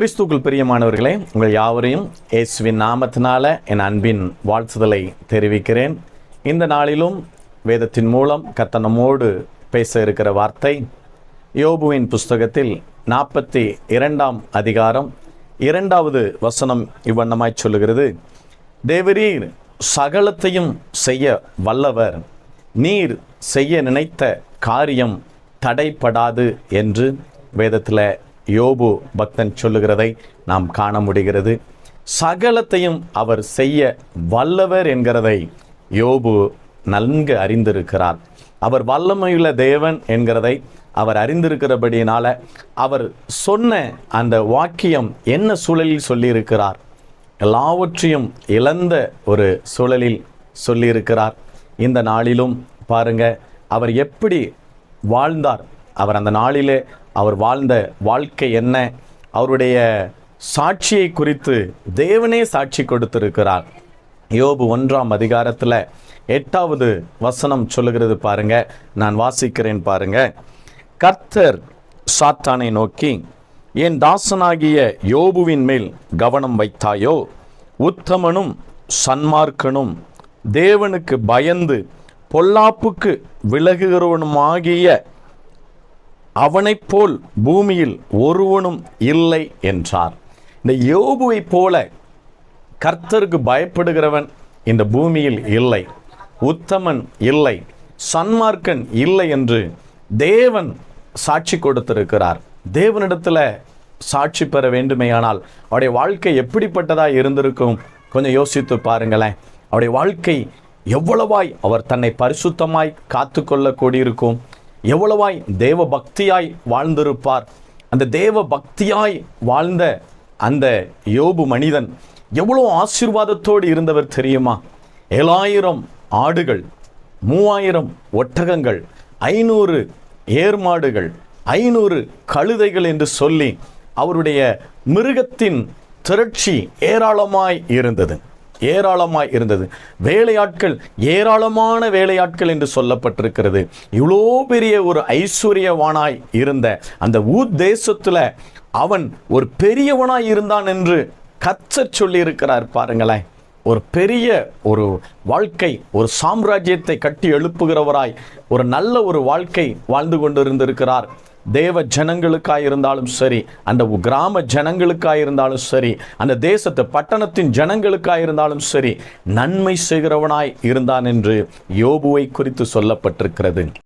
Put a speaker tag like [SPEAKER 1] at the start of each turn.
[SPEAKER 1] கிறிஸ்துவுக்குள் பிரியமானவர்களே, உங்கள் யாவரையும் இயேசுவின் நாமத்தினால என் அன்பின் வாழ்த்துதலை தெரிவிக்கிறேன். இந்த நாளிலும் வேதத்தின் மூலம் கர்த்தர் நம்மோடு பேச இருக்கிற வார்த்தை யோபுவின் புஸ்தகத்தில் 42ஆம் அதிகாரம் 2வது வசனம் இவ்வண்ணமாய் சொல்லுகிறது. தேவரீர் சகலத்தையும் செய்ய வல்லவர், நீர் செய்ய நினைத்த காரியம் தடைப்படாது என்று வேதத்தில் யோபு பக்தன் சொல்லுகிறதை நாம் காண முடிகிறது. சகலத்தையும் அவர் செய்ய வல்லவர் என்கிறதை யோபு நன்கு அறிந்திருக்கிறார். அவர் வல்லமையுள்ள தேவன் என்கிறதை அவர் அறிந்திருக்கிறபடியினால அவர் சொன்ன அந்த வாக்கியம் என்ன சூழலில் சொல்லியிருக்கிறார்? எல்லாவற்றையும் இழந்த ஒரு சூழலில் சொல்லியிருக்கிறார். இந்த நாளிலும் பாருங்க, அவர் எப்படி வாழ்ந்தார், அவர் அந்த நாளிலே அவர் வாழ்ந்த வாழ்க்கை என்ன, அவருடைய சாட்சியை குறித்து தேவனே சாட்சி கொடுத்திருக்கிறார். யோபு 1ஆம் அதிகாரத்தில் 8வது வசனம் சொல்லுகிறது பாருங்க, நான் வாசிக்கிறேன் பாருங்க. கர்த்தர் சாத்தானை நோக்கி, என் தாசனாகிய யோபுவின் மேல் கவனம் வைத்தாயோ? உத்தமனும் சன்மார்க்கனும் தேவனுக்கு பயந்து பொல்லாப்புக்கு விலகுகிறவனுமாகிய அவனைப் போல் பூமியில் ஒருவனும் இல்லை என்றார். இந்த யோபுவை போல கர்த்தருக்கு பயப்படுகிறவன் இந்த பூமியில் இல்லை, உத்தமன் இல்லை, சன்மார்க்கன் இல்லை என்று தேவன் சாட்சி கொடுத்திருக்கிறார். தேவனிடத்தில் சாட்சி பெற வேண்டுமேயானால் அவருடைய வாழ்க்கை எப்படிப்பட்டதாக இருந்திருக்கும்? கொஞ்சம் யோசித்து பாருங்களேன். அவருடைய வாழ்க்கை எவ்வளவாய் அவர் தன்னை பரிசுத்தமாய் காத்து கொள்ள கூடியிருக்கும், எவ்வளவாய் தேவ பக்தியாய் வாழ்ந்திருப்பார். அந்த தேவ பக்தியாய் வாழ்ந்த அந்த யோபு மனிதன் எவ்வளோ ஆசீர்வாதத்தோடு இருந்தவர் தெரியுமா? 7000 ஆடுகள், 3000 ஒட்டகங்கள், 500 ஏர்மாடுகள், 500 கழுதைகள் என்று சொல்லி அவருடைய மிருகத்தின் திரட்சி ஏராளமாய் இருந்தது. வேலையாட்கள் ஏராளமான வேலையாட்கள் என்று சொல்லப்பட்டிருக்கிறது. இவ்வளோ பெரிய ஒரு ஐஸ்வர்யவானாய் இருந்த அந்த தேசத்தில் அவன் ஒரு பெரியவனாய் இருந்தான் என்று கர்த்தர் சொல்லி இருக்கிறார். பாருங்களேன், ஒரு பெரிய ஒரு வாழ்க்கை, ஒரு சாம்ராஜ்யத்தை கட்டி எழுப்புகிறவராய் ஒரு நல்ல ஒரு வாழ்க்கை வாழ்ந்து கொண்டிருந்திருக்கிறார். தேவ ஜனங்களுக்காயிருந்தாலும் சரி, அந்த கிராம ஜனங்களுக்காயிருந்தாலும் சரி, அந்த தேசத்து பட்டணத்தின் ஜனங்களுக்காயிருந்தாலும் சரி, நன்மை செய்கிறவனாய் இருந்தான் என்று யோபுவை குறித்து சொல்லப்பட்டிருக்கிறது.